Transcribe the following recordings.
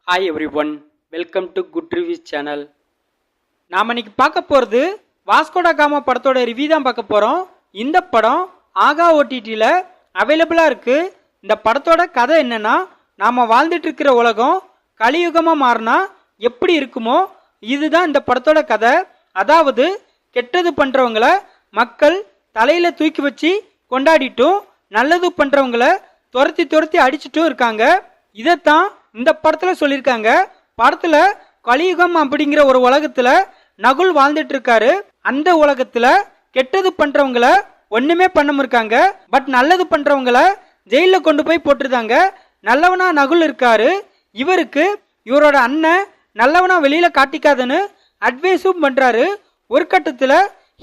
Hi every one, welcome to good reviews channel. நாம் இன்னைக்கு பார்க்க போகிறது வாஸ்கோட காமா படத்தோட ரிவ்யூ தான் பார்க்க போகிறோம். இந்த படம் ஆகா ஓடிடியில் அவைலபிளாக இருக்குது. இந்த படத்தோட கதை என்னன்னா, நாம் வாழ்ந்துட்டு இருக்கிற உலகம் கலியுகமாக மாறினா எப்படி இருக்குமோ இதுதான் இந்த படத்தோட கதை. அதாவது கெட்டது பண்ணுறவங்கள மக்கள் தலையில் தூக்கி வச்சு கொண்டாடிட்டும் நல்லது பண்ணுறவங்கள துரத்தி துரத்தி அடிச்சுட்டும் இருக்காங்க. இதைத்தான் இந்த படத்துல சொல்லியிருக்காங்க. படத்துல கலியுகம் அப்படிங்கிற ஒரு உலகத்துல நகுல் வாழ்ந்துட்டு இருக்காரு. அந்த உலகத்துல கெட்டது பண்றவங்கள ஒண்ணுமே பண்ணாம இருக்காங்க. பட் நல்லது பண்றவங்கள ஜெயில கொண்டு போய் போட்டுருந்தாங்க. நல்லவனா நகுல் இருக்காரு. இவருக்கு இவரோட அண்ணன் நல்லவனா வெளியில காட்டிக்காதுன்னு அட்வைஸும் பண்றாரு. ஒரு கட்டத்துல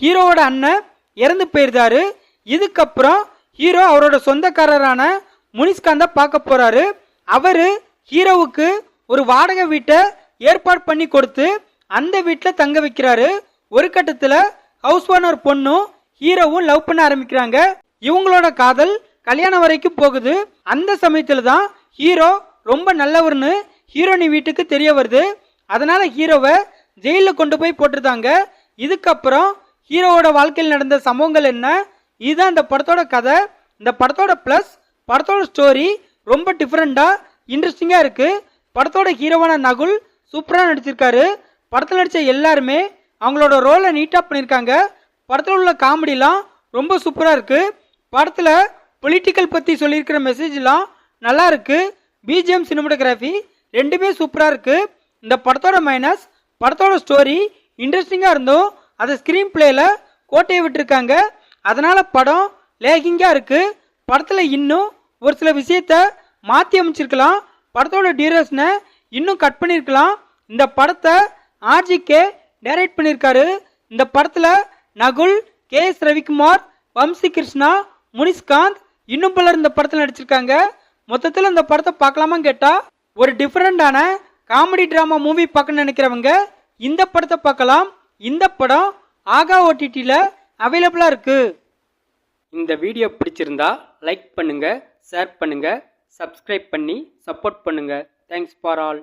ஹீரோவோட அண்ணன் இறந்து போயிருந்தாரு. இதுக்கப்புறம் ஹீரோ அவரோட சொந்தக்காரரான முனிஷ்காந்த பார்க்க போறாரு. அவரு ஹீரோவுக்கு ஒரு வாடகை வீட்டை ஏற்பாடு பண்ணி கொடுத்து அந்த வீட்டில் தங்க வைக்கிறாரு. ஒரு கட்டத்தில் ஹவுஸ் ஓனர் பொண்ணும் ஹீரோவும் லவ் பண்ண ஆரம்பிக்கிறாங்க. இவங்களோட காதல் கல்யாணம் வரைக்கும் போகுது. அந்த சமயத்துல தான் ஹீரோ ரொம்ப நல்லவர்னு ஹீரோனி வீட்டுக்கு தெரிய வருது. அதனால ஹீரோவை ஜெயிலில் கொண்டு போய் போட்டுருந்தாங்க. இதுக்கப்புறம் ஹீரோவோட வாழ்க்கையில் நடந்த சம்பவங்கள் என்ன, இதுதான் இந்த படத்தோட கதை. இந்த படத்தோட பிளஸ் படத்தோட ஸ்டோரி ரொம்ப டிஃப்ரெண்டா இன்ட்ரெஸ்டிங்கா இருக்கு. படத்தோட ஹீரோவான நகுல் சூப்பரா நடிச்சிருக்காரு. படத்தில் நடிச்ச எல்லாருமே அவங்களோட ரோலை நீட்டா பண்ணியிருக்காங்க. படத்தில் உள்ள காமெடிலாம் ரொம்ப சூப்பரா இருக்கு. படத்துல பொலிட்டிக்கல் பத்தி சொல்லியிருக்கிற மெசேஜ்லாம் நல்லா இருக்கு. பிஜிஎம், சினிமாட்டோகிராஃபி ரெண்டுமே சூப்பரா இருக்கு. இந்த படத்தோட மைனஸ் படத்தோட ஸ்டோரி இன்ட்ரெஸ்டிங்கா இருந்தும் அதை ஸ்கிரீன் பிளேல கோட்டையை விட்டுருக்காங்க. அதனால படம் லேகிங்கா இருக்கு. படத்துல இன்னும் ஒரு சில விஷயத்த மாற்றி அமைச்சிருக்கலாம். படத்தோட டியூரேஷனை இன்னும் கட் பண்ணியிருக்கலாம். இந்த படத்தை ஆர்ஜிகே டைரக்ட் பண்ணியிருக்காரு. இந்த படத்தில் நகுல், கே.எஸ். ரவிக்குமார், வம்சி கிருஷ்ணா, முனிஷ்காந்த் இன்னும் பலர் இந்த படத்தில் நடிச்சிருக்காங்க. மொத்தத்தில் இந்த படத்தை பார்க்கலாமான்னு கேட்டால் ஒரு டிஃப்ரெண்டான காமெடி ட்ராமா மூவி பார்க்கணும்னு நினைக்கிறவங்க இந்த படத்தை பார்க்கலாம். இந்த படம் ஆகா ஓடிடியில் அவைலபிளாக இருக்கு. இந்த வீடியோ பிடிச்சிருந்தா லைக் பண்ணுங்க, ஷேர் பண்ணுங்க, சப்ஸ்கிரைப் பண்ணி சப்போர்ட் பண்ணுங்க. Thanks for all.